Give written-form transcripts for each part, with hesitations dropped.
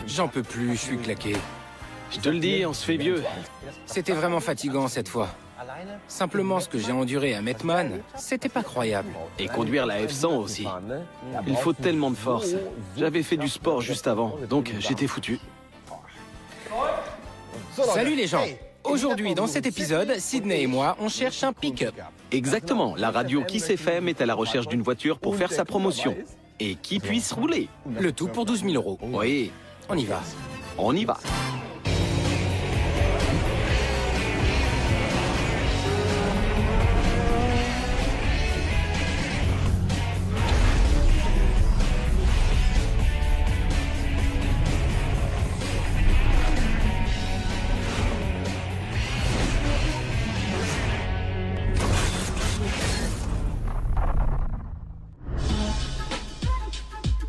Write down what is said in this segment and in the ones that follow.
J'en peux plus, je suis claqué. Je te le dis, on se fait vieux. C'était vraiment fatigant cette fois. Simplement ce que j'ai enduré à Mettmann, c'était pas croyable. Et conduire la F100 aussi. Il faut tellement de force. J'avais fait du sport juste avant, donc j'étais foutu. Salut les gens! Aujourd'hui, dans cet épisode, Sydney et moi, on cherche un pick-up. Exactement, la radio Kiss FM est à la recherche d'une voiture pour faire sa promotion. Et qui puisse rouler. Le tout pour 12 000 €. Oui, On y va. on y va.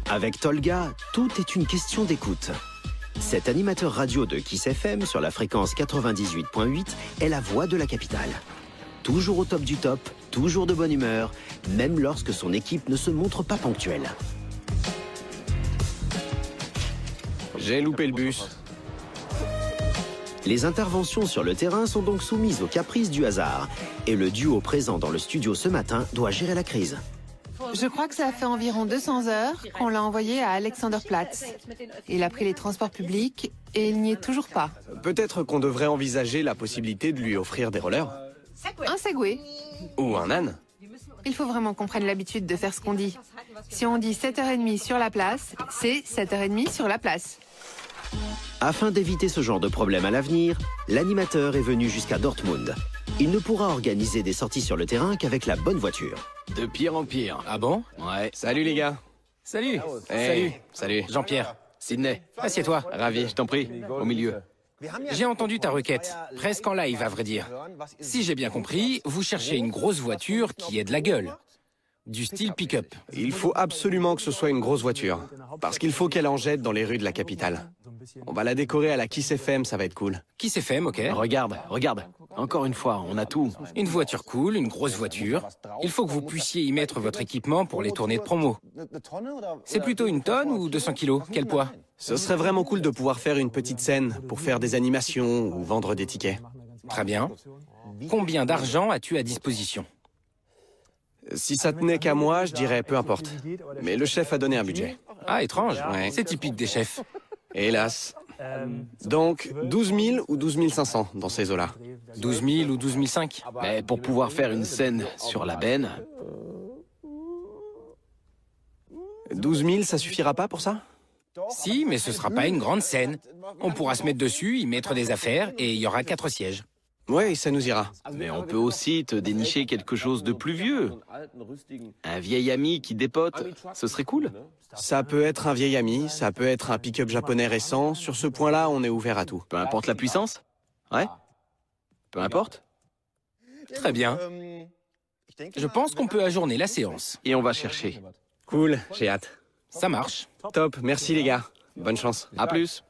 Avec Tolga, tout est une question d'écoute. Cet animateur radio de Kiss FM sur la fréquence 98.8 est la voix de la capitale. Toujours au top du top, toujours de bonne humeur, même lorsque son équipe ne se montre pas ponctuelle. J'ai loupé le bus. Les interventions sur le terrain sont donc soumises aux caprices du hasard. Et le duo présent dans le studio ce matin doit gérer la crise. Je crois que ça fait environ 200 heures qu'on l'a envoyé à Alexanderplatz. Il a pris les transports publics et il n'y est toujours pas. Peut-être qu'on devrait envisager la possibilité de lui offrir des rollers. Un Segway. Ou un âne. Il faut vraiment qu'on prenne l'habitude de faire ce qu'on dit. Si on dit 7h30 sur la place, c'est 7h30 sur la place. Afin d'éviter ce genre de problème à l'avenir, l'animateur est venu jusqu'à Dortmund. Il ne pourra organiser des sorties sur le terrain qu'avec la bonne voiture. De pire en pire. Ah bon? Ouais. Salut les gars. Salut. Hey, Salut. Jean-Pierre. Sydney, Assieds-toi. ravi, je t'en prie, au milieu. J'ai entendu ta requête, presque en live à vrai dire. Si j'ai bien compris, vous cherchez une grosse voiture qui ait de la gueule. Du style pick-up. Il faut absolument que ce soit une grosse voiture. Parce qu'il faut qu'elle en jette dans les rues de la capitale. On va la décorer à la Kiss FM, ça va être cool. Qui s'est fait, ok? Regarde, regarde. Encore une fois, on a tout. Une voiture cool, une grosse voiture. Il faut que vous puissiez y mettre votre équipement pour les tournées de promo. C'est plutôt une tonne ou 200 kilos? Quel poids? Ce serait vraiment cool de pouvoir faire une petite scène pour faire des animations ou vendre des tickets. Très bien. Combien d'argent as-tu à disposition? Si ça tenait qu'à moi, je dirais peu importe. Mais le chef a donné un budget. Ah, étrange. Ouais. C'est typique des chefs. Hélas. Donc 12 000 ou 12 500 dans ces eaux-là. 12 000 ou 12 500? Mais pour pouvoir faire une scène sur la benne, 12 000, ça suffira pas pour ça? Si, mais ce sera pas une grande scène. On pourra se mettre dessus, y mettre des affaires et il y aura 4 sièges. Oui, ça nous ira. mais on peut aussi te dénicher quelque chose de plus vieux. Un vieil ami qui dépote, ce serait cool. Ça peut être un vieil ami, ça peut être un pick-up japonais récent. Sur ce point-là, on est ouvert à tout. Peu importe la puissance. Ouais. Peu importe. Très bien. Je pense qu'on peut ajourner la séance. Et on va chercher. Cool, j'ai hâte. Ça marche. Top, merci les gars. Bonne chance. À plus.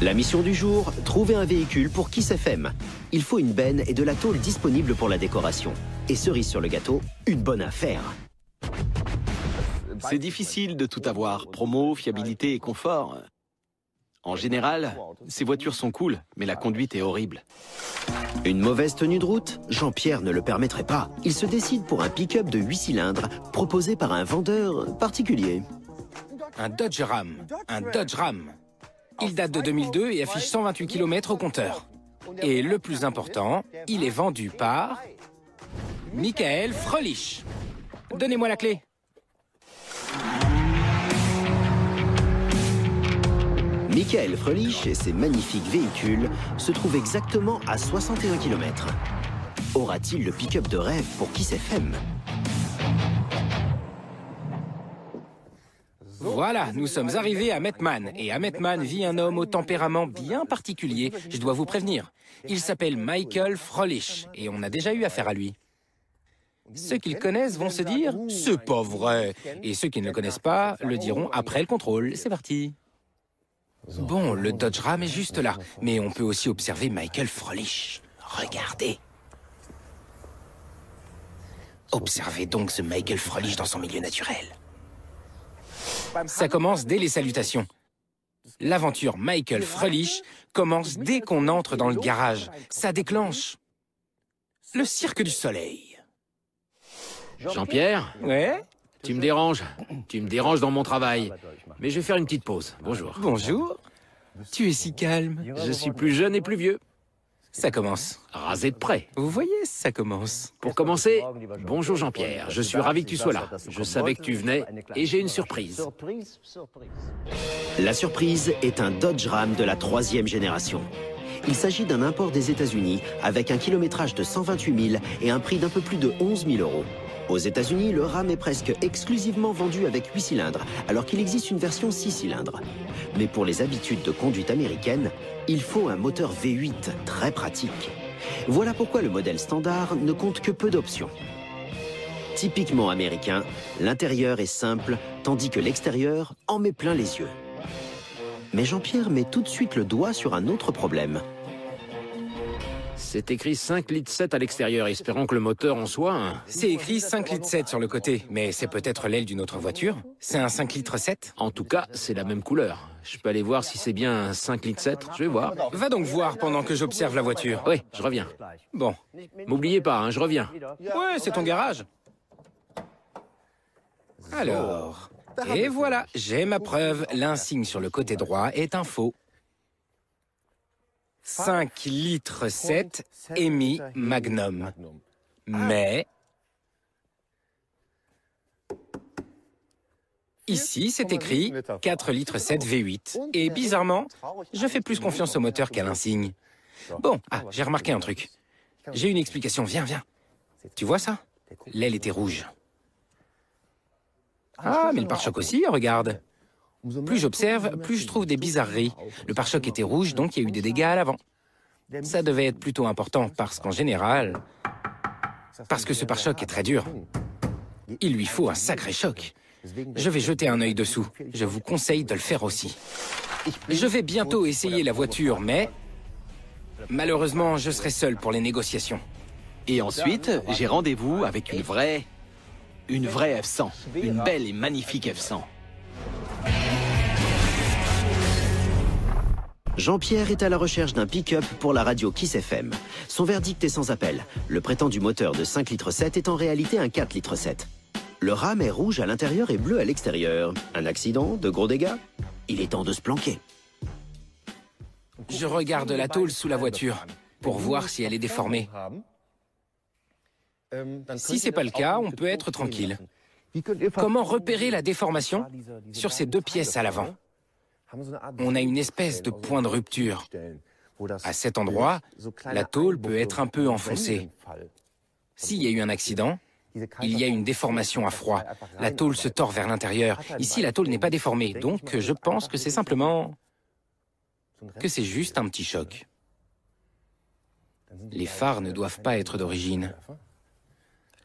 La mission du jour, trouver un véhicule pour Kiss FM. Il faut une benne et de la tôle disponible pour la décoration. Et cerise sur le gâteau, une bonne affaire. C'est difficile de tout avoir. Promo, fiabilité et confort. En général, ces voitures sont cool, mais la conduite est horrible. Une mauvaise tenue de route, Jean-Pierre ne le permettrait pas. Il se décide pour un pick-up de 8 cylindres proposé par un vendeur particulier. Un Dodge Ram. Un Dodge Ram. Il date de 2002 et affiche 128 km au compteur. Et le plus important, il est vendu par Michael Fröhlich. Donnez-moi la clé. Michael Fröhlich et ses magnifiques véhicules se trouvent exactement à 61 km. Aura-t-il le pick-up de rêve pour Kiss FM? Voilà, nous sommes arrivés à Mettmann. Et à Mettmann vit un homme au tempérament bien particulier, je dois vous prévenir. Il s'appelle Michael Fröhlich et on a déjà eu affaire à lui. Ceux qui le connaissent vont se dire « C'est pas vrai !» Et ceux qui ne le connaissent pas le diront après le contrôle. C'est parti. Bon, le Dodge Ram est juste là, mais on peut aussi observer Michael Fröhlich. Regardez. Observez donc ce Michael Fröhlich dans son milieu naturel. Ça commence dès les salutations. L'aventure Michael Froelich commence dès qu'on entre dans le garage. Ça déclenche. Le cirque du soleil. Jean-Pierre, Ouais? tu me déranges. Tu me déranges dans mon travail. Mais je vais faire une petite pause. Bonjour. Bonjour. Tu es si calme. Je suis plus jeune et plus vieux. Ça commence. Rasé de près. Vous voyez, ça commence. Pour commencer, bonjour Jean-Pierre. Je suis ravi que tu sois là. Je savais que tu venais et j'ai une surprise. La surprise est un Dodge Ram de la 3e génération. Il s'agit d'un import des États-Unis avec un kilométrage de 128 000 et un prix d'un peu plus de 11 000 €. Aux États-Unis, le Ram est presque exclusivement vendu avec 8 cylindres, alors qu'il existe une version 6 cylindres. Mais pour les habitudes de conduite américaine, il faut un moteur V8 très pratique. Voilà pourquoi le modèle standard ne compte que peu d'options. Typiquement américain, l'intérieur est simple, tandis que l'extérieur en met plein les yeux. Mais Jean-Pierre met tout de suite le doigt sur un autre problème. C'est écrit 5,7 litres à l'extérieur. Espérons que le moteur en soit un. C'est écrit 5,7 litres sur le côté, mais c'est peut-être l'aile d'une autre voiture. C'est un 5,7 litres. En tout cas, c'est la même couleur. Je peux aller voir si c'est bien un 5,7 litres. Je vais voir. Va donc voir pendant que j'observe la voiture. Oui, je reviens. Bon. M'oubliez pas, hein, je reviens. Ouais, c'est ton garage. Alors... Et voilà, j'ai ma preuve. L'insigne sur le côté droit est un faux. 5,7 litres EMI Magnum. Mais... Ici, c'est écrit 4,7 litres V8. Et bizarrement, je fais plus confiance au moteur qu'à l'insigne. Bon, j'ai remarqué un truc. J'ai une explication, viens. Tu vois ça? L'aile était rouge. Ah, mais le pare-choc aussi, regarde. Plus j'observe, plus je trouve des bizarreries. Le pare-choc était rouge, donc il y a eu des dégâts à l'avant. Ça devait être plutôt important, parce qu'en général... Parce que ce pare-choc est très dur. Il lui faut un sacré choc. Je vais jeter un œil dessous. Je vous conseille de le faire aussi. Je vais bientôt essayer la voiture, mais... Malheureusement, je serai seul pour les négociations. Et ensuite, j'ai rendez-vous avec une vraie F100. Une belle et magnifique F100. Jean-Pierre est à la recherche d'un pick-up pour la radio Kiss FM. Son verdict est sans appel. Le prétendu moteur de 5,7 litres est en réalité un 4,7 litres. Le Ram est rouge à l'intérieur et bleu à l'extérieur. Un accident, de gros dégâts? Il est temps de se planquer. Je regarde la tôle sous la voiture pour voir si elle est déformée. Si c'est pas le cas, on peut être tranquille. Comment repérer la déformation? Sur ces deux pièces à l'avant, on a une espèce de point de rupture. À cet endroit, la tôle peut être un peu enfoncée. S'il y a eu un accident, il y a une déformation à froid. La tôle se tord vers l'intérieur. Ici, la tôle n'est pas déformée, donc je pense que c'est simplement... que c'est juste un petit choc. Les phares ne doivent pas être d'origine.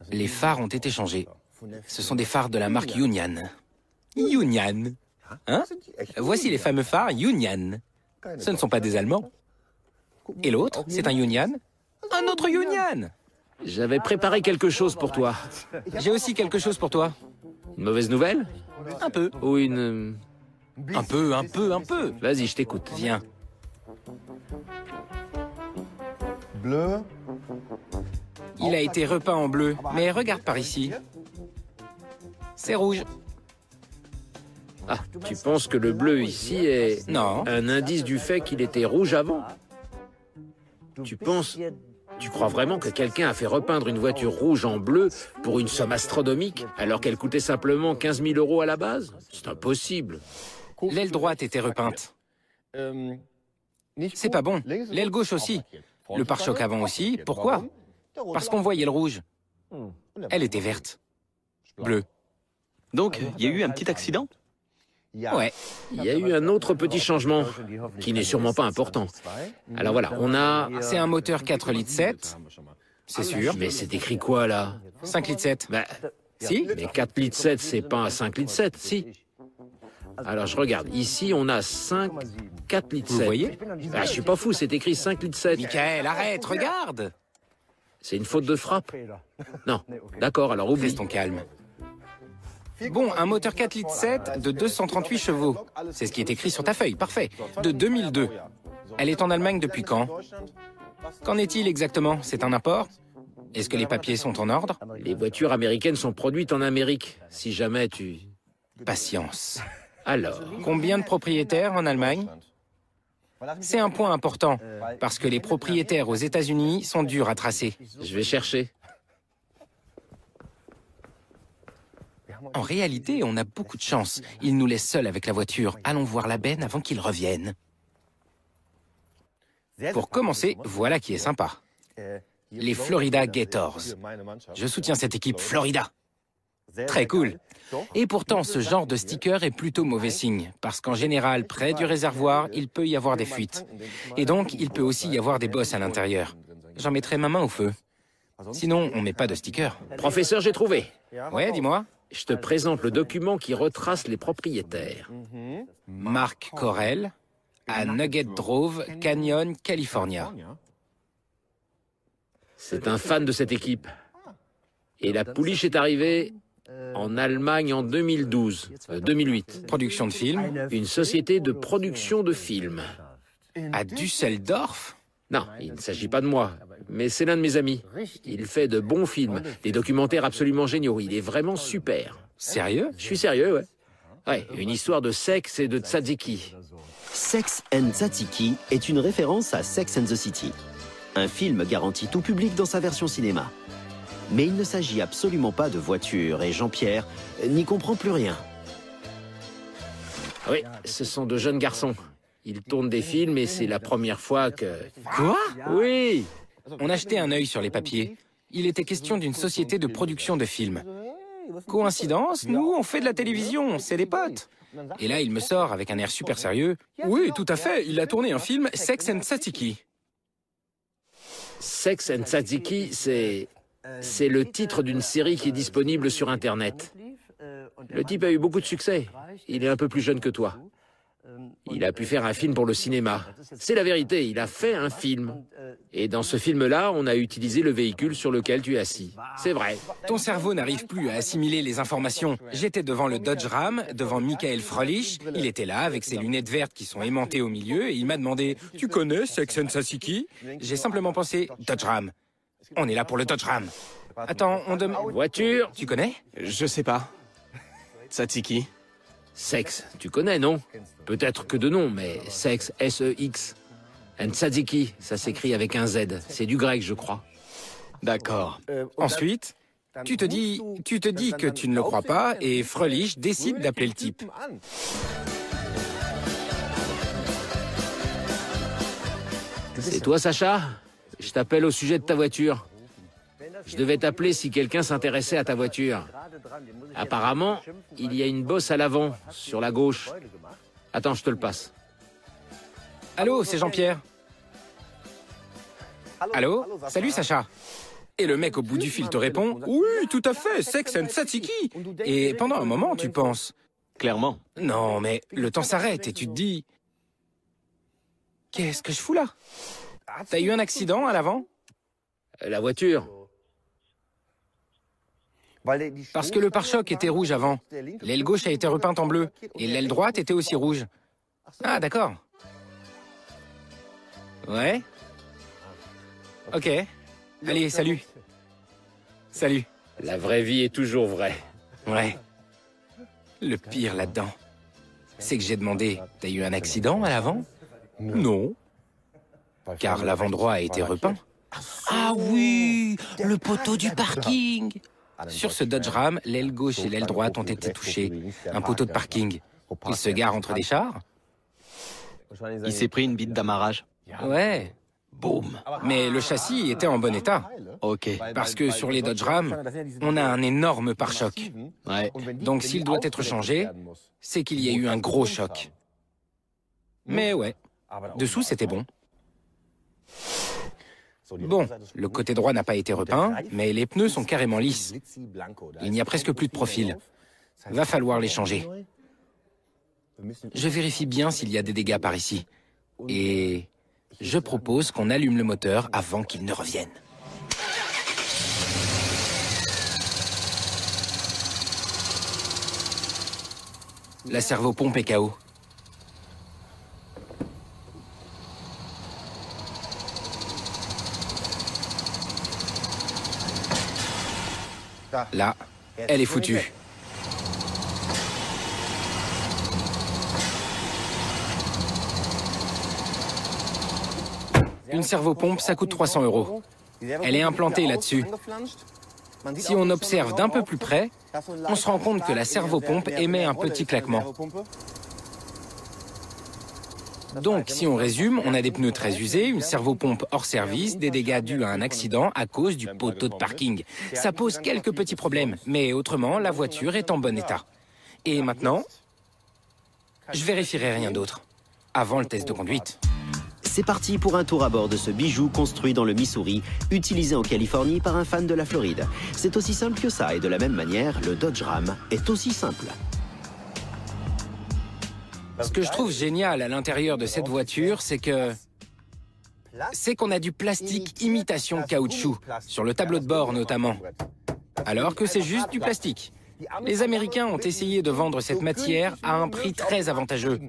Les phares ont été changés. Ce sont des phares de la marque Yunyan. Yunyan? Hein? Voici les fameux phares Yunyan. Ce ne sont pas des Allemands. Et l'autre, c'est un Yunyan? Un autre Yunyan! J'avais préparé quelque chose pour toi. J'ai aussi quelque chose pour toi. Une mauvaise nouvelle? Un peu. Ou une... Un peu. Vas-y, je t'écoute. Viens. Bleu. Il a été repeint en bleu, mais regarde par ici. C'est rouge. Ah, tu penses que le bleu ici est Non. un indice du fait qu'il était rouge avant? Tu penses... Tu crois vraiment que quelqu'un a fait repeindre une voiture rouge en bleu pour une somme astronomique, alors qu'elle coûtait simplement 15 000 € à la base? C'est impossible. L'aile droite était repeinte. C'est pas bon. L'aile gauche aussi. Le pare-choc avant aussi. Pourquoi? Parce qu'on voyait le rouge. Elle était verte. Bleue. Donc, il y a eu un petit accident? Ouais. Il y a eu un autre petit changement, qui n'est sûrement pas important. Alors voilà, on a... C'est un moteur 4,7 litres, c'est sûr. Mais c'est écrit quoi, là? 5,7 litres. Bah, Si? mais 4,7 litres, c'est pas un 5,7 litres, si. Alors je regarde, ici on a 4,7 litres. Vous voyez? Ah, je suis pas fou, c'est écrit 5,7 litres. Michael, arrête, regarde! C'est une faute de frappe? Non, d'accord, alors oublie. Restons calmes. Bon, un moteur 4 litres 7 de 238 chevaux. C'est ce qui est écrit sur ta feuille, parfait. De 2002. Elle est en Allemagne depuis quand? Qu'en est-il exactement? C'est un import? Est-ce que les papiers sont en ordre? Les voitures américaines sont produites en Amérique. Si jamais tu... Patience. Alors, Combien de propriétaires en Allemagne? C'est un point important, parce que les propriétaires aux États-Unis sont durs à tracer. je vais chercher. En réalité, on a beaucoup de chance. Ils nous laissent seuls avec la voiture. Allons voir la benne avant qu'ils reviennent. Pour commencer, voilà qui est sympa. Les Florida Gators. Je soutiens cette équipe Florida. Très cool. Et pourtant, ce genre de sticker est plutôt mauvais signe, parce qu'en général, près du réservoir, il peut y avoir des fuites. Et donc, il peut aussi y avoir des bosses à l'intérieur. J'en mettrai ma main au feu. Sinon, on met pas de sticker. Professeur, j'ai trouvé. Ouais, dis-moi. Je te présente le document qui retrace les propriétaires. Marc Corel, à Nugget Grove, Canyon, California. C'est un fan de cette équipe. Et la pouliche est arrivée en Allemagne en 2008. Production de films. Une société de production de films. À Düsseldorf. Non, il ne s'agit pas de moi, mais c'est l'un de mes amis. Il fait de bons films, des documentaires absolument géniaux. Il est vraiment super. Sérieux? Je suis sérieux, ouais. Ouais, une histoire de sexe et de tzatziki. Sex and Tzatziki est une référence à Sex and the City. Un film garanti tout public dans sa version cinéma. Mais il ne s'agit absolument pas de voiture et Jean-Pierre n'y comprend plus rien. Oui, ce sont de jeunes garçons. Ils tournent des films et c'est la première fois que... Quoi? Oui! On a jeté un œil sur les papiers. Il était question d'une société de production de films. Coïncidence? Nous, on fait de la télévision, c'est des potes. Et là, il me sort avec un air super sérieux. Oui, tout à fait, il a tourné un film Sex and Tzatziki. Sex and Tzatziki, c'est le titre d'une série qui est disponible sur Internet. Le type a eu beaucoup de succès. Il est un peu plus jeune que toi. Il a pu faire un film pour le cinéma. C'est la vérité, il a fait un film. Et dans ce film-là, on a utilisé le véhicule sur lequel tu es assis. C'est vrai. Ton cerveau n'arrive plus à assimiler les informations. J'étais devant le Dodge Ram, devant Michael Froelich. Il était là avec ses lunettes vertes qui sont aimantées au milieu et il m'a demandé « Tu connais Sex and Tzatziki ?» J'ai simplement pensé « Dodge Ram. On est là pour le Dodge Ram. » Attends, on demande... Voiture, Tu connais? Je sais pas. Tzatziki. sexe, tu connais, non? Peut-être que de nom, mais sexe, S-E-X. And Tzatziki, ça s'écrit avec un Z. C'est du grec, je crois. D'accord. Ensuite, tu te dis que tu ne le crois pas et Froelich décide d'appeler le type. C'est toi, Sacha? Je t'appelle au sujet de ta voiture. Je devais t'appeler si quelqu'un s'intéressait à ta voiture. Apparemment, il y a une bosse à l'avant, sur la gauche. Attends, je te le passe. Allô, c'est Jean-Pierre. Allô? Salut Sacha. Et le mec au bout du fil te répond « Oui, tout à fait, Sex and Tzatziki !» Et pendant un moment, tu penses Clairement. « Non, mais le temps s'arrête et tu te dis « Qu'est-ce que je fous là? T'as eu un accident à l'avant ?» La voiture. Parce que le pare-choc était rouge avant. L'aile gauche a été repeinte en bleu. Et l'aile droite était aussi rouge. Ah, d'accord. Ouais. Ok. Allez, salut. Salut. La vraie vie est toujours vraie. Ouais. Le pire là-dedans, c'est que j'ai demandé « T'as eu un accident à l'avant ?» Non. Car l'avant droit a été repeint. Ah oui, le poteau du parking. Sur ce Dodge Ram, l'aile gauche et l'aile droite ont été touchées. Un poteau de parking. Il se gare entre des chars? Il s'est pris une bite d'amarrage. Ouais. Boum. Mais le châssis était en bon état. Ok. Parce que sur les Dodge Ram, on a un énorme pare-choc. Ouais. Donc s'il doit être changé, c'est qu'il y a eu un gros choc. Mais ouais, dessous c'était bon. Bon, le côté droit n'a pas été repeint, mais les pneus sont carrément lisses. Il n'y a presque plus de profil. Va falloir les changer. Je vérifie bien s'il y a des dégâts par ici. Et je propose qu'on allume le moteur avant qu'il ne revienne. La servopompe est KO. Là, elle est foutue. Une servopompe, ça coûte 300 €. Elle est implantée là-dessus. Si on observe d'un peu plus près, on se rend compte que la servopompe émet un petit claquement. Donc, si on résume, on a des pneus très usés, une servopompe hors service, des dégâts dus à un accident à cause du poteau de parking. Ça pose quelques petits problèmes, mais autrement, la voiture est en bon état. Et maintenant, je vérifierai rien d'autre, avant le test de conduite. C'est parti pour un tour à bord de ce bijou construit dans le Missouri, utilisé en Californie par un fan de la Floride. C'est aussi simple que ça, et de la même manière, le Dodge Ram est aussi simple. Ce que je trouve génial à l'intérieur de cette voiture, c'est qu'on a du plastique imitation caoutchouc, sur le tableau de bord notamment, alors que c'est juste du plastique. Les Américains ont essayé de vendre cette matière à un prix très avantageux,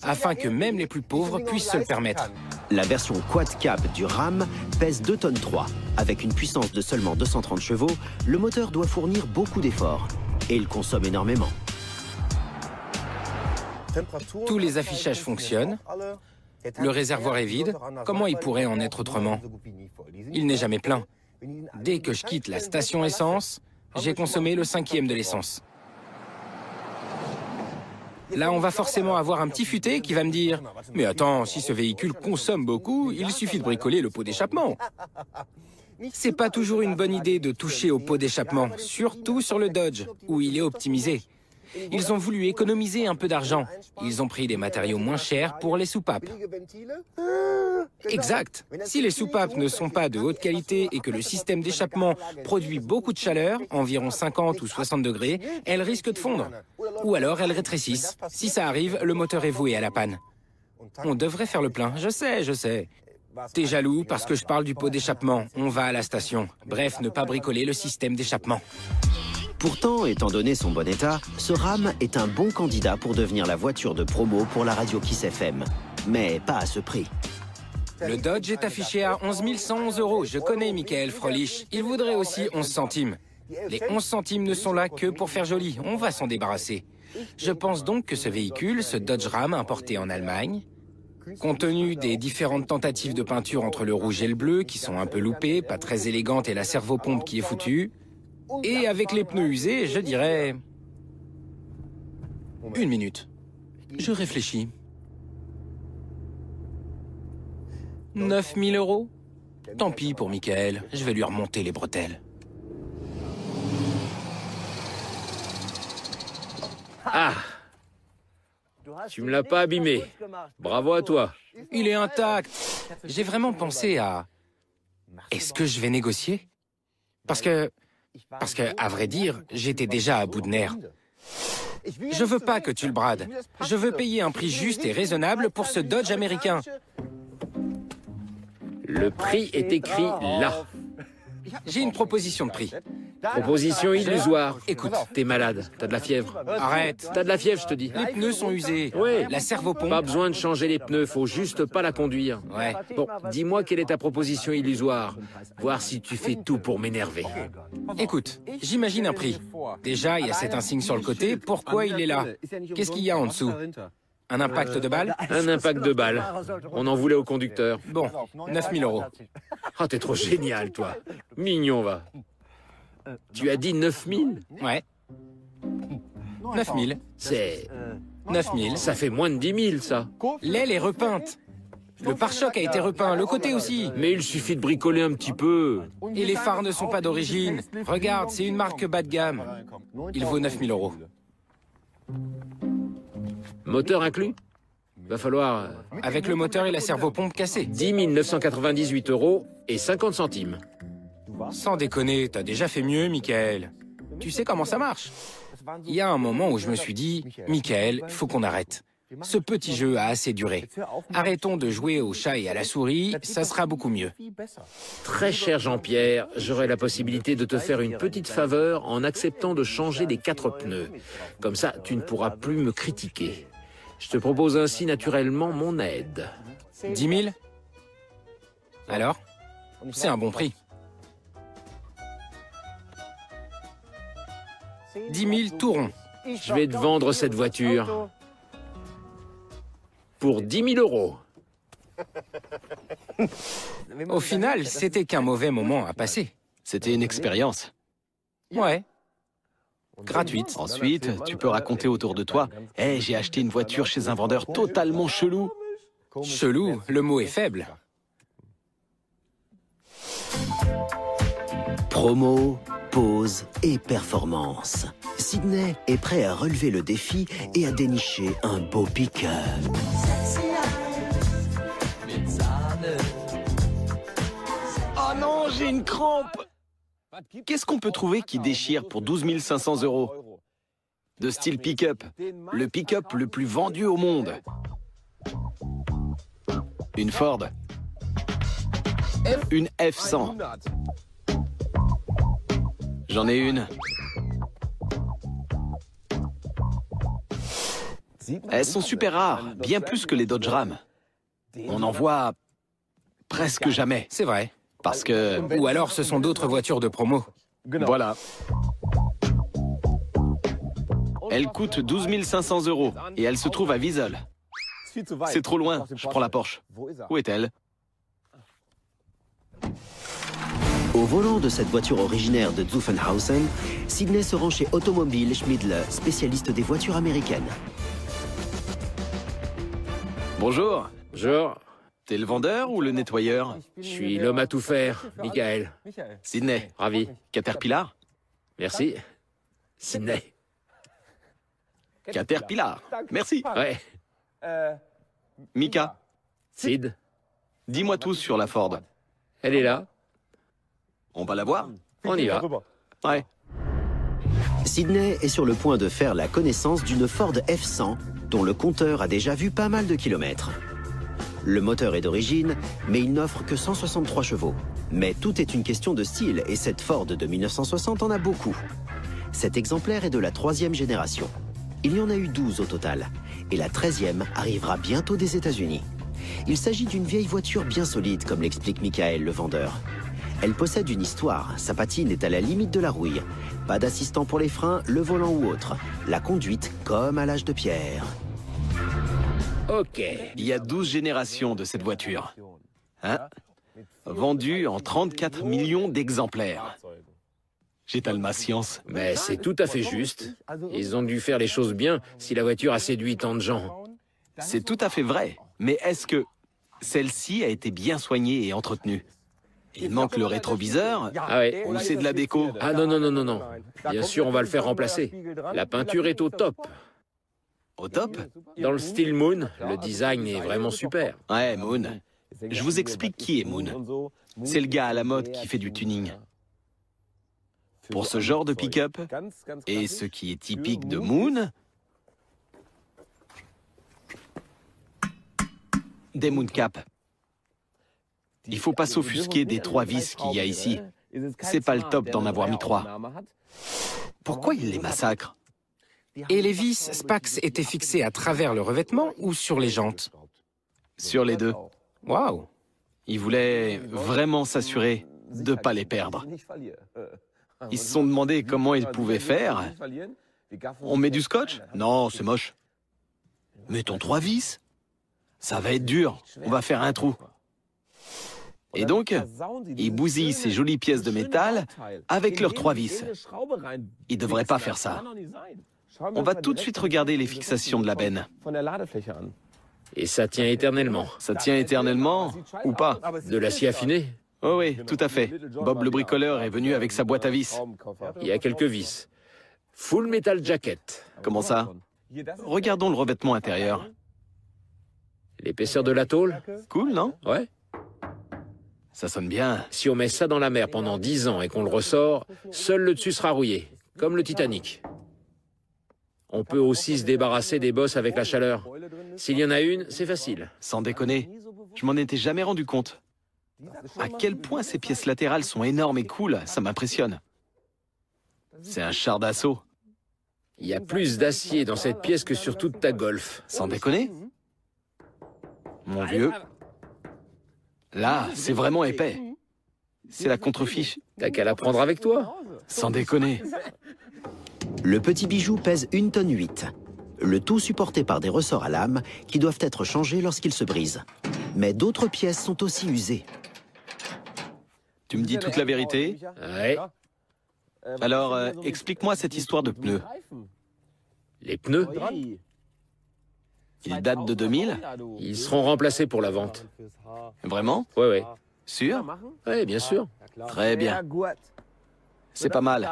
afin que même les plus pauvres puissent se le permettre. La version quad cab du Ram pèse 2 tonnes 3. Avec une puissance de seulement 230 chevaux, le moteur doit fournir beaucoup d'efforts. Et il consomme énormément. Tous les affichages fonctionnent. Le réservoir est vide. Comment il pourrait en être autrement? Il n'est jamais plein. Dès que je quitte la station essence, j'ai consommé le 5e de l'essence. Là, on va forcément avoir un petit futé qui va me dire « Mais attends, si ce véhicule consomme beaucoup, il suffit de bricoler le pot d'échappement. » C'est pas toujours une bonne idée de toucher au pot d'échappement, surtout sur le Dodge, où il est optimisé. Ils ont voulu économiser un peu d'argent. Ils ont pris des matériaux moins chers pour les soupapes. Exact. Si les soupapes ne sont pas de haute qualité et que le système d'échappement produit beaucoup de chaleur, environ 50 ou 60 degrés, elles risquent de fondre. Ou alors elles rétrécissent. Si ça arrive, le moteur est voué à la panne. On devrait faire le plein. Je sais. T'es jaloux parce que je parle du pot d'échappement. On va à la station. Bref, ne pas bricoler le système d'échappement. Pourtant, étant donné son bon état, ce Ram est un bon candidat pour devenir la voiture de promo pour la radio Kiss FM. Mais pas à ce prix. Le Dodge est affiché à 11 111 €. Je connais Michael Frolich. Il voudrait aussi 11 centimes. Les 11 centimes ne sont là que pour faire joli. On va s'en débarrasser. Je pense donc que ce véhicule, ce Dodge Ram importé en Allemagne, compte tenu des différentes tentatives de peinture entre le rouge et le bleu, qui sont un peu loupées, pas très élégantes, et la servopompe qui est foutue, et avec les pneus usés, je dirais... 1 minute. Je réfléchis. 9 000 €? Tant pis pour Michael, je vais lui remonter les bretelles. Ah! Tu me l'as pas abîmé. Bravo à toi. Il est intact. J'ai vraiment pensé à... Est-ce que je vais négocier? Parce que, à vrai dire, j'étais déjà à bout de nerfs. Je veux pas que tu le brades. Je veux payer un prix juste et raisonnable pour ce Dodge américain. Le prix est écrit là. J'ai une proposition de prix. Proposition illusoire. Écoute. T'es malade, t'as de la fièvre. Arrête. T'as de la fièvre, je te dis. Les pneus sont usés. Ouais. La servopompe... Pas besoin de changer les pneus, faut juste pas la conduire. Ouais. Bon, dis-moi quelle est ta proposition illusoire. Voir si tu fais tout pour m'énerver. Écoute, j'imagine un prix. Déjà, il y a cet insigne sur le côté. Pourquoi il est là? Qu'est-ce qu'il y a en dessous? Un impact de balle? Un impact de balle. On en voulait au conducteur. Bon, 9 000 €. Ah, t'es trop génial, toi. Mignon, va. Tu as dit 9 000? Ouais. 9 000. C'est... 9 000. Ça fait moins de 10 000, ça. L'aile est repeinte. Le pare-choc a été repeint, le côté aussi. Mais il suffit de bricoler un petit peu. Et les phares ne sont pas d'origine. Regarde, c'est une marque bas de gamme. Il vaut 9 000 €. Moteur inclus? Va falloir... Avec le moteur et la servopompe cassée. 10 998 € et 50 centimes. Sans déconner, t'as déjà fait mieux, Michael. Tu sais comment ça marche? Il y a un moment où je me suis dit, Michael, faut qu'on arrête. Ce petit jeu a assez duré. Arrêtons de jouer au chat et à la souris, ça sera beaucoup mieux. Très cher Jean-Pierre, j'aurai la possibilité de te faire une petite faveur en acceptant de changer les 4 pneus. Comme ça, tu ne pourras plus me critiquer. Je te propose ainsi naturellement mon aide. 10 000? Alors? C'est un bon prix. 10 000 tout rond. Je vais te vendre cette voiture pour 10 000 euros. Au final, c'était qu'un mauvais moment à passer. C'était une expérience. Ouais. Gratuite. Ensuite, tu peux raconter autour de toi, « Hey, j'ai acheté une voiture chez un vendeur totalement chelou. » Chelou, le mot est faible. Promo, pause et performance. Sydney est prêt à relever le défi et à dénicher un beau pick-up. Oh non, j'ai une crampe! Qu'est-ce qu'on peut trouver qui déchire pour 12 500 euros? De style pick-up, le pick-up le plus vendu au monde. Une Ford. Une F100. J'en ai une. Elles sont super rares, bien plus que les Dodge Ram. On en voit presque jamais. C'est vrai. Parce que... Ou alors ce sont d'autres voitures de promo. Voilà. Elle coûte 12 500 euros et elle se trouve à Wiesel. C'est trop loin, je prends la Porsche. Où est-elle? Au volant de cette voiture originaire de Zuffenhausen, Sydney se rend chez Automobile Schmidle, spécialiste des voitures américaines. Bonjour. Bonjour, T'es le vendeur ou le nettoyeur? je suis l'homme à tout faire, Michael. Sydney. Ravi. Caterpillar? Merci. Sydney. Caterpillar. Merci. Ouais. Mika, Sid, dis-moi tout sur la Ford. elle est là. On va la voir? On y va. Ouais. Sydney est sur le point de faire la connaissance d'une Ford F100 dont le compteur a déjà vu pas mal de kilomètres. Le moteur est d'origine, mais il n'offre que 163 chevaux. Mais tout est une question de style et cette Ford de 1960 en a beaucoup. Cet exemplaire est de la 3e génération. Il y en a eu 12 au total, et la 13e arrivera bientôt des États-Unis. Il s'agit d'une vieille voiture bien solide, comme l'explique Michael, le vendeur. Elle possède une histoire, sa patine est à la limite de la rouille. Pas d'assistant pour les freins, le volant ou autre. La conduite comme à l'âge de pierre. Ok. Il y a 12 générations de cette voiture. Hein? Vendue en 34 millions d'exemplaires. J'étale ma science. Mais c'est tout à fait juste. Ils ont dû faire les choses bien si la voiture a séduit tant de gens. C'est tout à fait vrai. Mais est-ce que celle-ci a été bien soignée et entretenue? Il manque le rétroviseur Ah ouais. ou c'est de la déco? Ah non, non, non, non, non. Bien sûr, on va le faire remplacer. La peinture est au top. Au top? Dans le style Moon, le design est vraiment super. Ouais, Moon. Je vous explique qui est Moon. C'est le gars à la mode qui fait du tuning. Pour ce genre de pick-up, et ce qui est typique de Moon, des Mooncap. Il faut pas s'offusquer des 3 vis qu'il y a ici. C'est pas le top d'en avoir mis 3. Pourquoi il les massacre? Et les vis Spax étaient fixées à travers le revêtement ou sur les jantes? Sur les deux. Waouh! Il voulait vraiment s'assurer de ne pas les perdre. Ils se sont demandé comment ils pouvaient faire. On met du scotch? Non, c'est moche. Mettons 3 vis. Ça va être dur. On va faire un trou. Et donc, ils bousillent ces jolies pièces de métal avec leurs 3 vis. Ils ne devraient pas faire ça. On va tout de suite regarder les fixations de la benne. Et ça tient éternellement. Ça tient éternellement ou pas? De l'acier affiné? Oh oui, tout à fait. Bob le bricoleur est venu avec sa boîte à vis. Il y a quelques vis. Full Metal Jacket. Comment ça? Regardons le revêtement intérieur. L'épaisseur de la tôle? Cool, non? Ouais. Ça sonne bien. Si on met ça dans la mer pendant 10 ans et qu'on le ressort, seul le dessus sera rouillé, comme le Titanic. On peut aussi se débarrasser des bosses avec la chaleur. S'il y en a une, c'est facile. Sans déconner, je m'en étais jamais rendu compte. À quel point ces pièces latérales sont énormes et cool, ça m'impressionne. C'est un char d'assaut. Il y a plus d'acier dans cette pièce que sur toute ta Golf. Sans déconner? Mon vieux. Là, c'est vraiment épais. C'est la contrefiche. T'as qu'à la prendre avec toi. Sans déconner. Le petit bijou pèse 1,8 tonnes. Le tout supporté par des ressorts à lame qui doivent être changés lorsqu'il se brise. Mais d'autres pièces sont aussi usées. Tu me dis toute la vérité? Ouais. Alors, explique-moi cette histoire de pneus. Les pneus, Ils datent de 2000? ils seront remplacés pour la vente. Vraiment? Ouais. Sûr? Ouais, bien sûr. Très bien. C'est pas mal.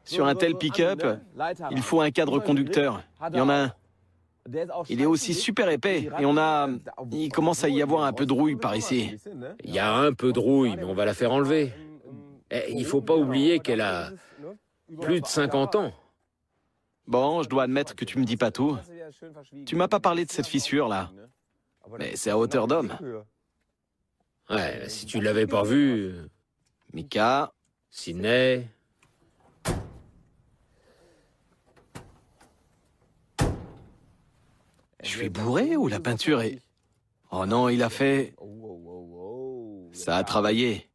Sur un tel pick-up, il faut un cadre conducteur. Il y en a un. Il est aussi super épais et il commence à y avoir un peu de rouille par ici. Il y a un peu de rouille, mais on va la faire enlever. Il faut pas oublier qu'elle a plus de 50 ans. Bon, je dois admettre que tu me dis pas tout. Tu m'as pas parlé de cette fissure là. Mais c'est à hauteur d'homme. Ouais, si tu l'avais pas vue, Mika, Sydney. je suis bourré ou la peinture est... Oh non, il a fait... Ça a travaillé.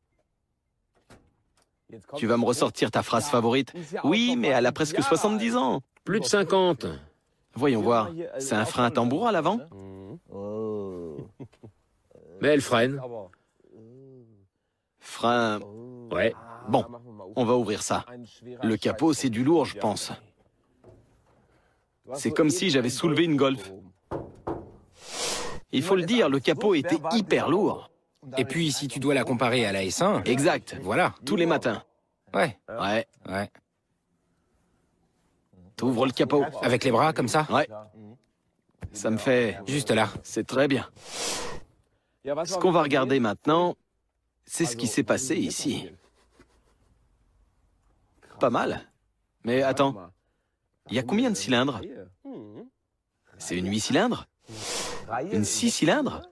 Tu vas me ressortir ta phrase favorite. Oui, mais elle a presque 70 ans. Plus de 50. Voyons voir. C'est un frein à tambour à l'avant? Mais elle freine. Frein... Ouais. Bon, on va ouvrir ça. Le capot, c'est du lourd, je pense. C'est comme si j'avais soulevé une Golf. Il faut le dire, le capot était hyper lourd. Et puis, si tu dois la comparer à la S1, Exact. voilà. Tous les matins. Ouais, Ouais. T'ouvres le capot. avec les bras comme ça, Ouais. Ça me fait... juste là. C'est très bien. Ce qu'on va regarder maintenant, c'est ce qui s'est passé ici. Pas mal. Mais attends, il y a combien de cylindres? C'est une 8 cylindres? Une 6 cylindres?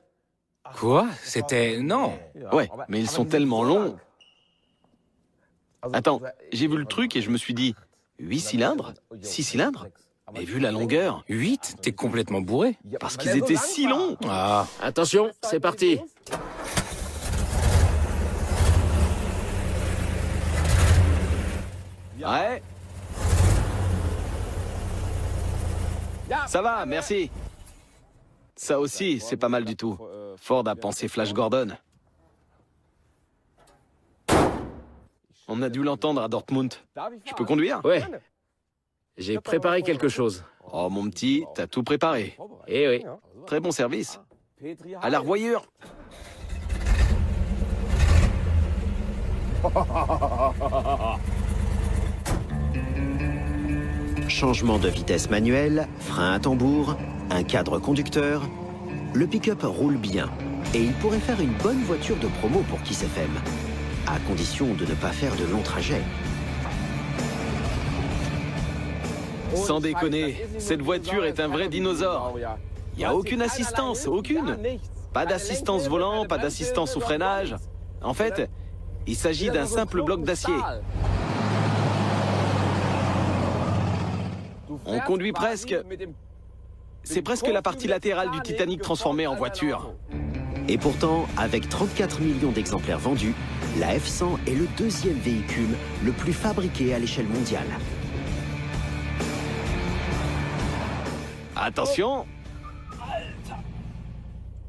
Quoi? C'était... Non. Ouais, mais ils sont tellement longs. Attends, j'ai vu le truc et je me suis dit, 8 cylindres? 6 cylindres? Mais vu la longueur, 8? T'es complètement bourré. parce qu'ils étaient si longs. Ah, Attention, c'est parti. Ouais. Ça va, merci. Ça aussi, c'est pas mal du tout. Ford a pensé Flash Gordon. On a dû l'entendre à Dortmund. Je peux conduire? Ouais. J'ai préparé quelque chose. Oh mon petit, t'as tout préparé. Eh oui. Très bon service. À la revoyure. Changement de vitesse manuel, frein à tambour, un cadre conducteur. Le pick-up roule bien et il pourrait faire une bonne voiture de promo pour Kiss FM, à condition de ne pas faire de longs trajets. Sans déconner, cette voiture est un vrai dinosaure. Il n'y a aucune assistance, aucune. Pas d'assistance volant, pas d'assistance au freinage. En fait, il s'agit d'un simple bloc d'acier. On conduit presque... C'est presque la partie latérale du Titanic transformée en voiture. Et pourtant, avec 34 millions d'exemplaires vendus, la F100 est le deuxième véhicule le plus fabriqué à l'échelle mondiale. Attention!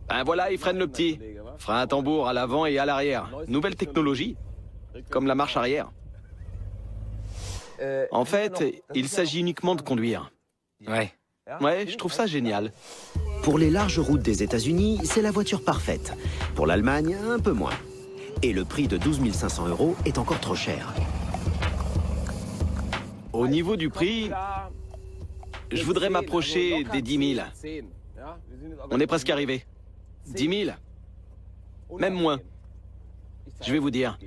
Ben voilà, il freine le petit. Frein à tambour à l'avant et à l'arrière. Nouvelle technologie, comme la marche arrière. En fait, il s'agit uniquement de conduire. ouais. Ouais, je trouve ça génial. Pour les larges routes des États-Unis, c'est la voiture parfaite. Pour l'Allemagne, un peu moins. Et le prix de 12 500 € est encore trop cher. Au niveau du prix, je voudrais m'approcher des 10 000. On est presque arrivé. 10 000? Même moins. Je vais vous dire.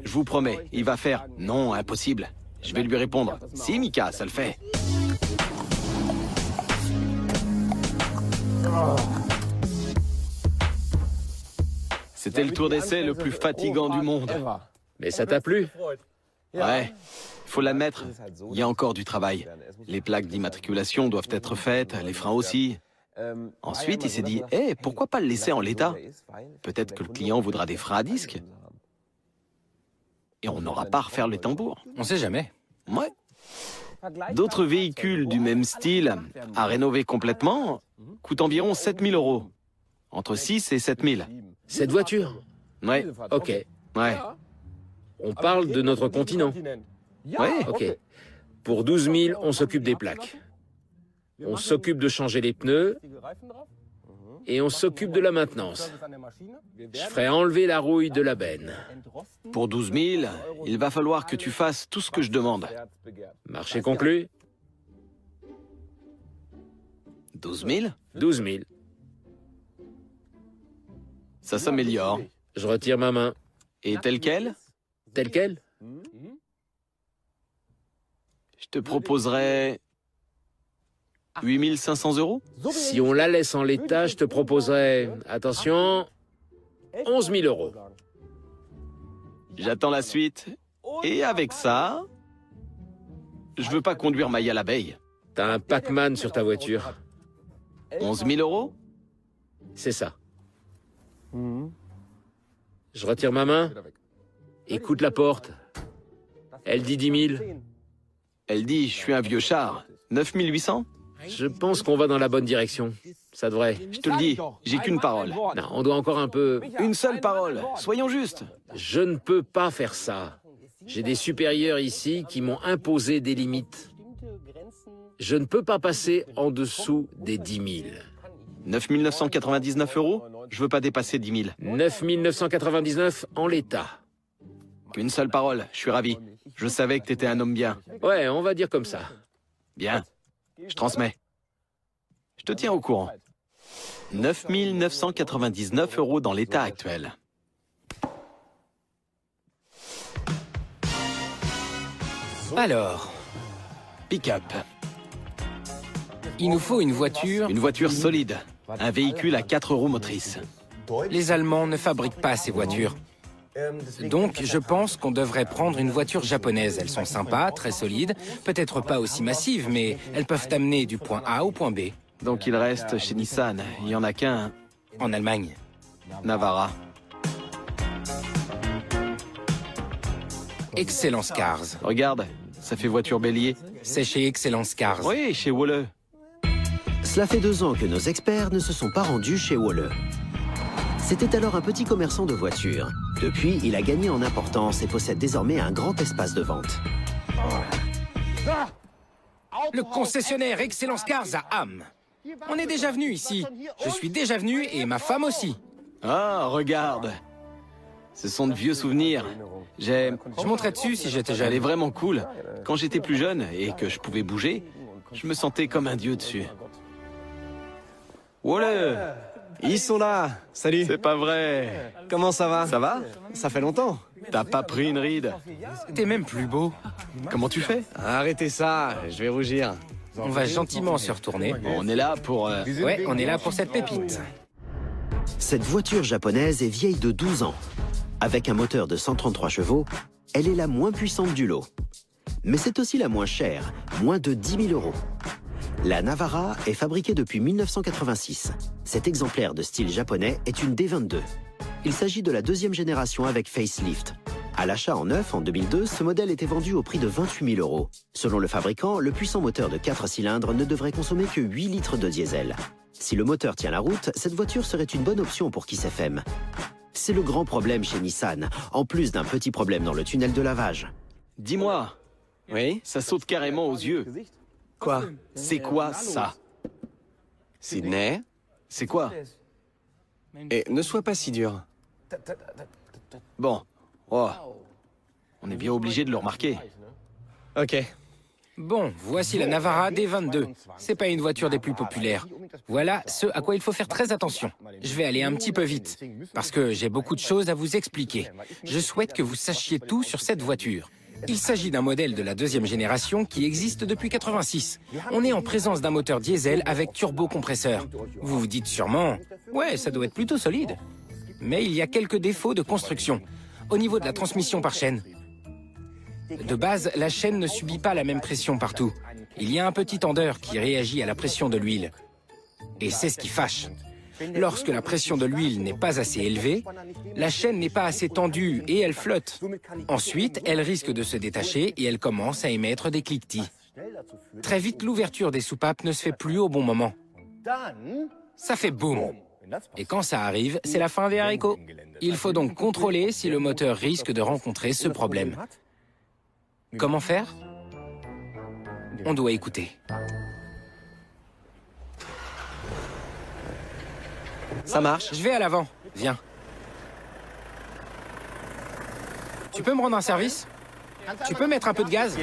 Je vous promets, il va faire « Non, impossible ». Je vais lui répondre « Si, Mika, ça le fait ». C'était le tour d'essai le plus fatigant du monde. Mais ça t'a plu? Ouais, faut l'admettre, il y a encore du travail. Les plaques d'immatriculation doivent être faites, les freins aussi. Ensuite, il s'est dit, pourquoi pas le laisser en l'état? Peut-être que le client voudra des freins à disque. Et on n'aura pas à refaire les tambours. On sait jamais. Ouais. D'autres véhicules du même style, à rénover complètement, coûtent environ 7 000 €. Entre 6 et 7 000. Cette voiture? Ouais, Ok. ouais. On parle de notre continent. Ouais. Ok. Pour 12 000, on s'occupe des plaques. On s'occupe de changer les pneus. Et on s'occupe de la maintenance. Je ferai enlever la rouille de la benne. Pour 12 000, il va falloir que tu fasses tout ce que je demande. Marché conclu? 12 000? 12 000. Ça s'améliore. Je retire ma main. Et tel quel? Tel quel? Je te proposerais 8 500 €. Si on la laisse en l'état, je te proposerais, attention, 11 000 €. J'attends la suite. Et avec ça, je veux pas conduire Maya l'abeille. T'as un Pac-Man sur ta voiture. 11 000 €? C'est ça. Je retire ma main. Écoute la porte. Elle dit 10 000. Elle dit, je suis un vieux char. 9 800? Je pense qu'on va dans la bonne direction. Ça devrait. Je te le dis, j'ai qu'une parole. Non, on doit encore un peu... Une seule parole, soyons justes. Je ne peux pas faire ça. J'ai des supérieurs ici qui m'ont imposé des limites. Je ne peux pas passer en dessous des 10 000. 9 999 €? Je veux pas dépasser 10 000. 9 999 en l'état. Une seule parole, je suis ravi. Je savais que t'étais un homme bien. Ouais, on va dire comme ça. Bien, je transmets. Je te tiens au courant. 9 999 € dans l'état actuel. Alors, Pick-up. il nous faut une voiture. Une voiture solide. Un véhicule à 4 roues motrices. Les Allemands ne fabriquent pas ces voitures. Donc, je pense qu'on devrait prendre une voiture japonaise. Elles sont sympas, très solides, peut-être pas aussi massives, mais elles peuvent t'amener du point A au point B. Donc il reste chez Nissan. Il y en a qu'un. En Allemagne. Navara. Excellence Cars. Regarde, ça fait voiture bélier. C'est chez Excellence Cars. Oui, chez Wolle. Cela fait 2 ans que nos experts ne se sont pas rendus chez Wolle. C'était alors un petit commerçant de voitures. Depuis, il a gagné en importance et possède désormais un grand espace de vente. Le concessionnaire Excellence Cars à Hamm. On est déjà venu ici. Je suis déjà venu et ma femme aussi. Ah, regarde. Ce sont de vieux souvenirs. Je monterais dessus si j'étais Elle est jeune. vraiment cool. Quand j'étais plus jeune et que je pouvais bouger, je me sentais comme un dieu dessus. Wolle! Ils sont là. Salut. C'est pas vrai. Comment ça va? Ça va? Ça fait longtemps. T'as pas pris une ride? T'es même plus beau. Comment tu fais? Arrêtez ça, je vais rougir. On va gentiment se retourner. On est là pour... Ouais, on est là pour cette pépite. Cette voiture japonaise est vieille de 12 ans. Avec un moteur de 133 chevaux, elle est la moins puissante du lot. Mais c'est aussi la moins chère, moins de 10 000 €. La Navara est fabriquée depuis 1986. Cet exemplaire de style japonais est une D22. Il s'agit de la 2e génération avec facelift. À l'achat en neuf en 2002, ce modèle était vendu au prix de 28 000 €. Selon le fabricant, le puissant moteur de 4 cylindres ne devrait consommer que 8 litres de diesel. Si le moteur tient la route, cette voiture serait une bonne option pour Kiss FM. C'est le grand problème chez Nissan, en plus d'un petit problème dans le tunnel de lavage. Dis-moi, Oui? ça saute carrément aux yeux. Quoi? C'est quoi ça? Sydney? C'est quoi? Et ne sois pas si dur. Bon, oh. On est bien obligé de le remarquer. Ok. Bon, voici la Navara D22. C'est pas une voiture des plus populaires. Voilà ce à quoi il faut faire très attention. Je vais aller un petit peu vite, parce que j'ai beaucoup de choses à vous expliquer. Je souhaite que vous sachiez tout sur cette voiture. Il s'agit d'un modèle de la deuxième génération qui existe depuis 86. On est en présence d'un moteur diesel avec turbocompresseur. Vous vous dites sûrement, ouais, ça doit être plutôt solide. Mais il y a quelques défauts de construction. Au niveau de la transmission par chaîne. De base, la chaîne ne subit pas la même pression partout. Il y a un petit tendeur qui réagit à la pression de l'huile. Et c'est ce qui fâche. Lorsque la pression de l'huile n'est pas assez élevée, la chaîne n'est pas assez tendue et elle flotte. Ensuite, elle risque de se détacher et elle commence à émettre des cliquetis. Très vite, l'ouverture des soupapes ne se fait plus au bon moment. Ça fait boum. Et quand ça arrive, c'est la fin des haricots. Il faut donc contrôler si le moteur risque de rencontrer ce problème. Comment faire? On doit écouter. Ça marche. Je vais à l'avant. Viens. Tu peux me rendre un service? Tu peux mettre un peu de gaz?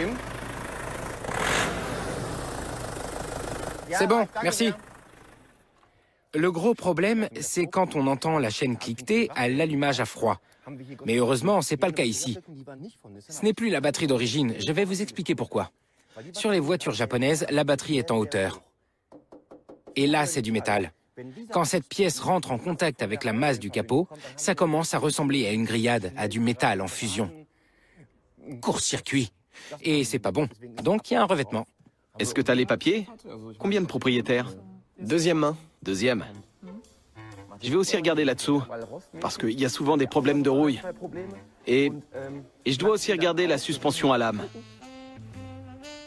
C'est bon, merci. Le gros problème, c'est quand on entend la chaîne cliqueter à l'allumage à froid. Mais heureusement, c'est pas le cas ici. Ce n'est plus la batterie d'origine. Je vais vous expliquer pourquoi. Sur les voitures japonaises, la batterie est en hauteur. Et là, c'est du métal. Quand cette pièce rentre en contact avec la masse du capot, ça commence à ressembler à une grillade, à du métal en fusion. Court-circuit. Et c'est pas bon. Donc, il y a un revêtement. Est-ce que t'as les papiers? Combien de propriétaires? Deuxième main. Deuxième. Je vais aussi regarder là-dessous, parce qu'il y a souvent des problèmes de rouille. Et je dois aussi regarder la suspension à lame.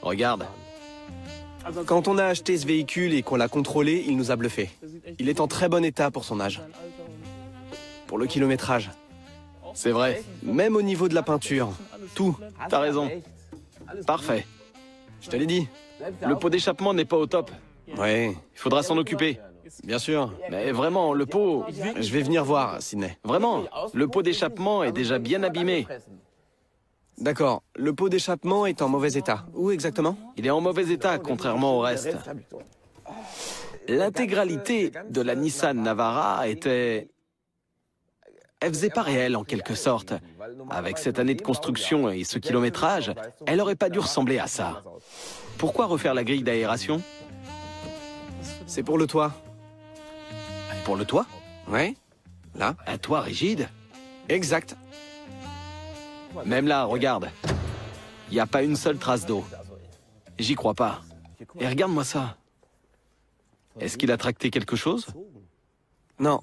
Regarde. Quand on a acheté ce véhicule et qu'on l'a contrôlé, il nous a bluffé. Il est en très bon état pour son âge. Pour le kilométrage. C'est vrai. Même au niveau de la peinture. Tout. T'as raison. Parfait. Je te l'ai dit. Le pot d'échappement n'est pas au top. Ouais, Il faudra s'en occuper. bien sûr. Mais vraiment, le pot... Je vais venir voir, Sydney. Vraiment, le pot d'échappement est déjà bien abîmé. D'accord. Le pot d'échappement est en mauvais état. Où exactement? Il est en mauvais état, contrairement au reste. L'intégralité de la Nissan Navara était... Elle faisait pas réelle, en quelque sorte. Avec cette année de construction et ce kilométrage, elle aurait pas dû ressembler à ça. Pourquoi refaire la grille d'aération? C'est pour le toit. Pour le toit? Ouais. Là? Un toit rigide? Exact. Même là, regarde. Il n'y a pas une seule trace d'eau. J'y crois pas. Et regarde-moi ça. Est-ce qu'il a tracté quelque chose? Non.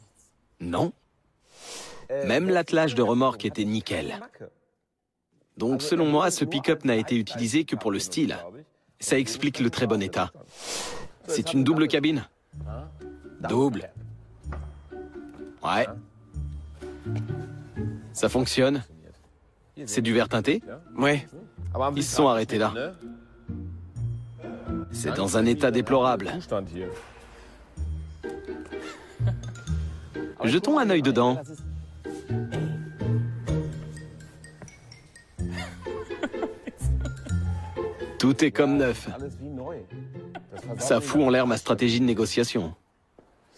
Non. Même l'attelage de remorque était nickel. Donc selon moi, ce pick-up n'a été utilisé que pour le style. Ça explique le très bon état. C'est une double cabine? Double. Ouais. Ça fonctionne? C'est du verre teinté? Ouais. Ils se sont arrêtés là. C'est dans un état déplorable. Jetons un œil dedans. Tout est comme neuf. Ça fout en l'air ma stratégie de négociation.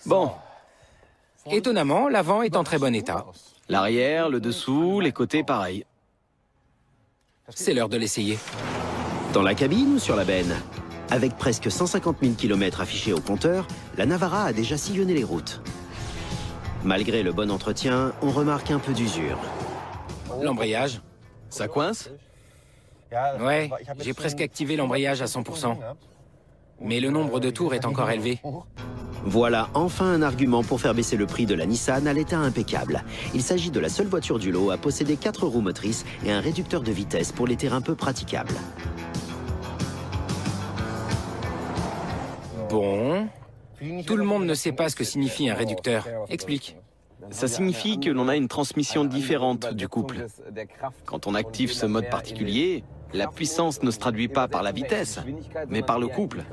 Bon, Étonnamment, l'avant est en très bon état. l'arrière, le dessous, les côtés, pareil. C'est l'heure de l'essayer. Dans la cabine ou sur la benne? Avec presque 150 000 km affichés au compteur, la Navara a déjà sillonné les routes. Malgré le bon entretien, on remarque un peu d'usure. L'embrayage. Ça coince? Ouais, j'ai presque activé l'embrayage à 100%. Mais le nombre de tours est encore élevé. Voilà enfin un argument pour faire baisser le prix de la Nissan à l'état impeccable. Il s'agit de la seule voiture du lot à posséder 4 roues motrices et un réducteur de vitesse pour les terrains peu praticables. Bon... Tout le monde ne sait pas ce que signifie un réducteur. Explique. Ça signifie que l'on a une transmission différente du couple. Quand on active ce mode particulier, la puissance ne se traduit pas par la vitesse, mais par le couple.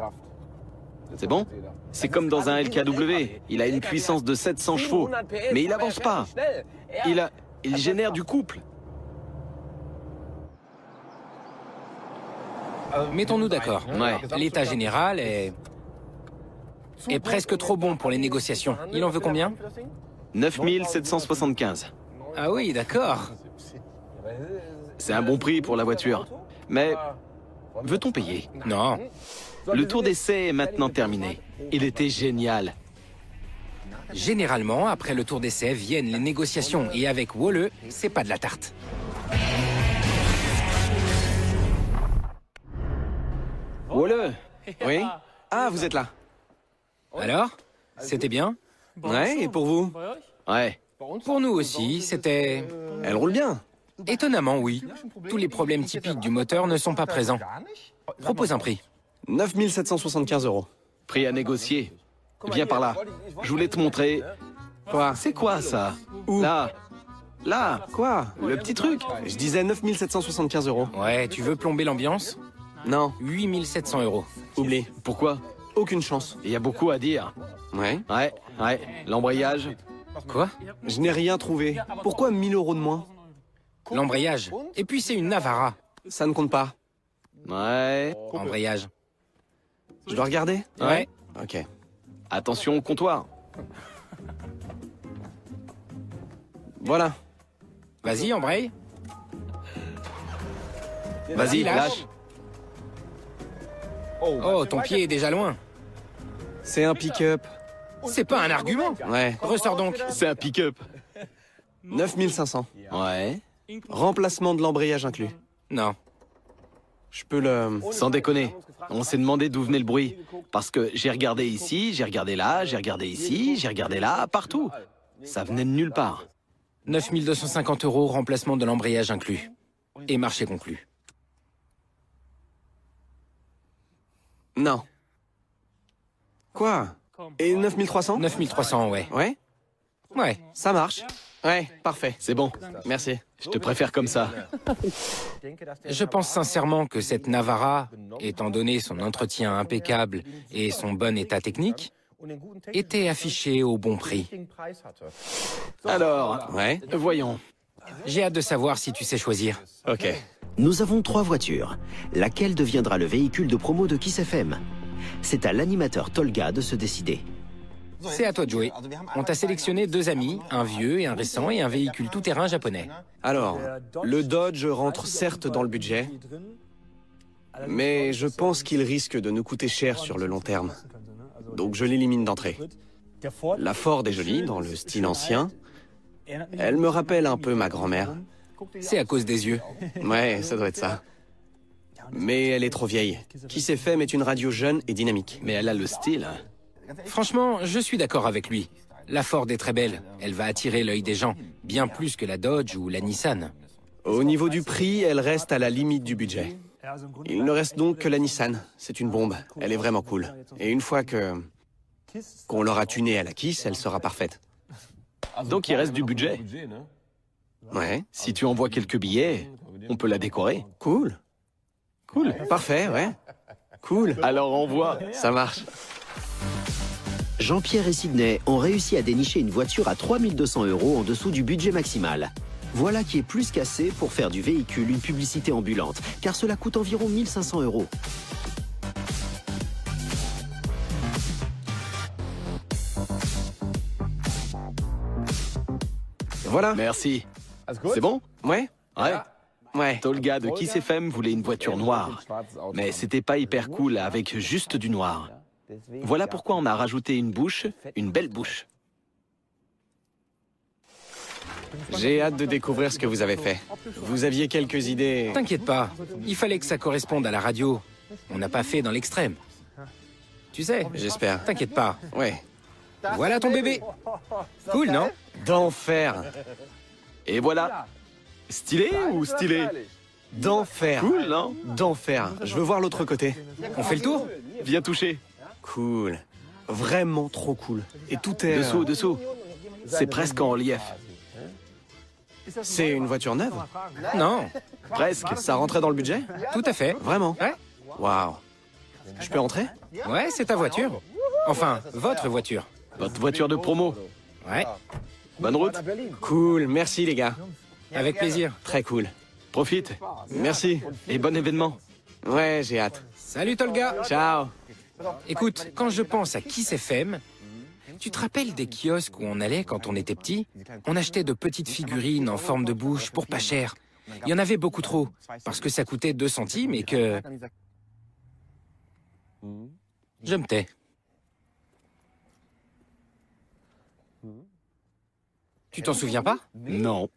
C'est bon? C'est comme dans un LKW. Il a une puissance de 700 chevaux, mais il avance pas. Il génère du couple. Mettons-nous d'accord. Ouais. L'état général est presque trop bon pour les négociations. Il en veut combien? 9775. Ah oui, d'accord. C'est un bon prix pour la voiture. Mais veut-on payer? Non. Le tour d'essai est maintenant terminé. Il était génial. Généralement, après le tour d'essai, viennent les négociations. Et avec Wolle, c'est pas de la tarte. Wolle. Oui? Ah, vous êtes là. Alors? C'était bien? Ouais, et pour vous? Ouais. Pour nous aussi, c'était... Elle roule bien. Étonnamment, oui. Tous les problèmes typiques du moteur ne sont pas présents. Propose un prix. 9 775 €. Prix à négocier. Viens par là. Je voulais te montrer. Quoi? C'est quoi ça? Où? Là. Là. Quoi? Le petit truc. Je disais 9 775 €. Ouais, tu veux plomber l'ambiance? Non, 8 700 €. oublie. Pourquoi? Aucune chance. Il y a beaucoup à dire. Ouais. Ouais. L'embrayage. Quoi? Je n'ai rien trouvé. Pourquoi 1 000 € de moins? L'embrayage. Et puis c'est une Navara. Ça ne compte pas. Ouais. Embrayage. Je dois regarder? Ouais. Ok. Attention au comptoir. Voilà. Vas-y, embraye. Vas-y, lâche. Oh, ton pied est déjà loin. C'est un pick-up. C'est pas un argument. Ouais. Ressors donc. C'est un pick-up. 9 500. Ouais. Remplacement de l'embrayage inclus. Non. Je peux le... Sans déconner. On s'est demandé d'où venait le bruit. Parce que j'ai regardé ici, j'ai regardé là, j'ai regardé ici, j'ai regardé là, partout. Ça venait de nulle part. 9 250 €, remplacement de l'embrayage inclus. Et marché conclu. Non. Quoi? Et 9 300? 9 300, ouais. Ouais? Ouais. Ça marche. Ouais, parfait. C'est bon. Merci. Je te préfère comme ça. Je pense sincèrement que cette Navara, étant donné son entretien impeccable et son bon état technique, était affichée au bon prix. Alors, Ouais? voyons. J'ai hâte de savoir si tu sais choisir. Ok. Nous avons 3 voitures. Laquelle deviendra le véhicule de promo de Kiss FM? C'est à l'animateur Tolga de se décider. C'est à toi de jouer. On t'a sélectionné 2 amis, un vieux et un récent, et un véhicule tout-terrain japonais. Alors, le Dodge rentre certes dans le budget, mais je pense qu'il risque de nous coûter cher sur le long terme. Donc je l'élimine d'entrée. La Ford est jolie, dans le style ancien. Elle me rappelle un peu ma grand-mère. C'est à cause des yeux. Ouais, ça doit être ça. Mais elle est trop vieille. Kiss FM est une radio jeune et dynamique. Mais elle a le style. Franchement, je suis d'accord avec lui. La Ford est très belle. Elle va attirer l'œil des gens, bien plus que la Dodge ou la Nissan. Au niveau du prix, elle reste à la limite du budget. Il ne reste donc que la Nissan. C'est une bombe. Elle est vraiment cool. Et une fois qu'on l'aura tunée à la Kiss, elle sera parfaite. Donc il reste du budget. Ouais. Si tu envoies quelques billets, on peut la décorer. Cool. Cool. Parfait, ouais. Cool. Alors envoie. Ça marche. Jean-Pierre et Sydney ont réussi à dénicher une voiture à 3 200 € en dessous du budget maximal. Voilà qui est plus qu'assez pour faire du véhicule une publicité ambulante, car cela coûte environ 1 500 €. Voilà. Merci. C'est bon? Ouais. Ouais. Ouais. Tolga de Kiss FM voulait une voiture noire. Mais c'était pas hyper cool avec juste du noir. Voilà pourquoi on a rajouté une bouche, une belle bouche. J'ai hâte de découvrir ce que vous avez fait. Vous aviez quelques idées. T'inquiète pas, il fallait que ça corresponde à la radio. On n'a pas fait dans l'extrême. Tu sais, J'espère. t'inquiète pas. Ouais. Voilà ton bébé. Cool, non? D'enfer. Et voilà. Stylé ou stylé? D'enfer. Cool, non? D'enfer. Je veux voir l'autre côté. On fait le tour? Viens toucher. Cool. Vraiment trop cool. Et tout est... Dessous, dessous. C'est presque en relief. C'est une voiture neuve? Non, Presque. Ça rentrait dans le budget? tout à fait. Vraiment? Ouais, Waouh. Je peux entrer? ouais, c'est ta voiture. Enfin, votre voiture. Votre voiture de promo. Ouais, Bonne route. Cool. Merci les gars. avec plaisir. Très cool. Profite. Merci. Et bon événement. Ouais, j'ai hâte. Salut Tolga. Ciao. Écoute, quand je pense à Kiss FM, tu te rappelles des kiosques où on allait quand on était petit? On achetait de petites figurines en forme de bouche pour pas cher. Il y en avait beaucoup trop, parce que ça coûtait 2 centimes et que... Je me tais. Tu t'en souviens pas? Non.